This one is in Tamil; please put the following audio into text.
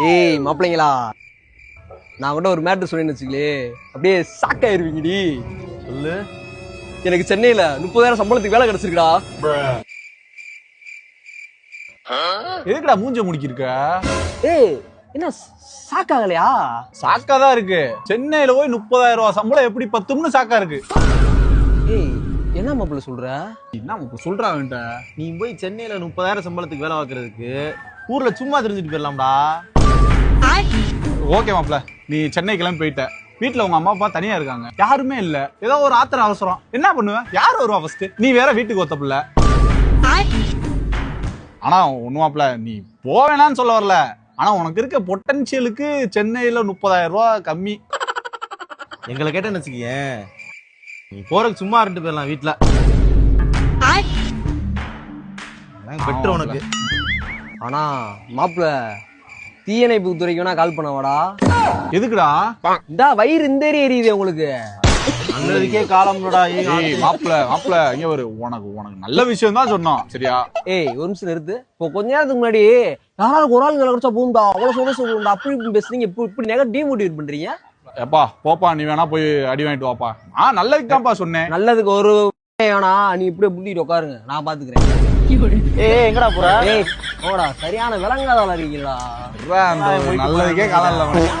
ஏய் மாப்பிள்ளைங்களா, நான் கூட ஒரு மேட்ரு சொல்லின்னு வச்சுக்கலே அப்படியே ஷாக் ஆயிருவீங்கடி. சொல்லு. எனக்கு சென்னையில 30,000 சம்பளத்துக்கு வேலை கிடைச்சிருக்கா. எதுக்குடா மூஞ்ச முடிக்கிருக்க? ஏய் என்ன ஷாக் ஆகலையா? சாக்கா தான் இருக்கு. சென்னையில போய் 30,000 ரூபாய் சம்பளம் எப்படி பத்தும்னு சாக்கா இருக்கு. ஏய் என்ன மாப்பிள்ள சொல்ற? என்ன சொல்றா அவன்ட்ட? நீ போய் சென்னையில 30,000 சம்பளத்துக்கு வேலை பார்க்கறதுக்கு ஊர்ல சும்மா தெரிஞ்சுட்டு போயிடலாம்டா. ஓகே மாப்ள, நீ சென்னை கிளம்பி போயிட்ட. வீட்டுல உங்க அம்மா அப்பா தனியா இருக்காங்க, யாருமே இல்ல. ஏதோ ஒரு ஆத்திர அவசரம், என்ன பண்ணுவ? யார் வருவா ஃபர்ஸ்ட்? நீ வேற வீட்டுக்கு ஒத்த பிள்ளை. ஆனா ஒண்ணு மாப்ள, நீ போவேணான்னு சொல்ல வரல. ஆனா உனக்கு இருக்க பொட்டன்சியலுக்கு சென்னையில 30,000 ரூபாய் கம்மி. எங்களை கேட்டேன்னு வச்சுக்கேன், நீ போறதுக்கு சும்மா இருந்துட்டு போயிடலாம் வீட்டுல. பெட்ரு உனக்கு. ஆனா மாப்பிள்ள, தீயணைப்பு துறைக்கு வேணா கால் பண்ணவாடா. எதுக்குடா? இந்த வயிறு இந்த எரியுது உங்களுக்கு. நல்லதுக்கே காலம்டா. மாப்ள இங்க ஒரு உனக்கு நல்ல விஷயம் தான் சொன்னோம், சரியா? ஏய் ஒரு நிமிஷம் நிறுத்து. இப்போ கொஞ்ச நேரத்துக்கு முன்னாடி யாராவது ஒரு ஆள் கிடைச்சா போகும்டா, அவ்வளவு சொல்லுண்டா, அப்படி இப்படி பேசுறீங்க. இப்படி நெகட்டிவ் டிமோட்டிவேட் பண்றீங்க. எப்பா போப்பா, நீ வேணா போய் அடி வாங்கிட்டு வாப்பா. நான் நல்லதுக்கு தான்ப்பா சொன்னேன். நல்லதுக்கு ஒரு வேணா, நீ இப்படியே புட்டிட்டு உட்காருங்க, நான் பாத்துக்கிறேன். ஏய் எங்கடா போற? ஏய் ஓடா, சரியான விளங்காதால இருக்கீங்களா? நல்லதுக்கே காலம் இல்ல.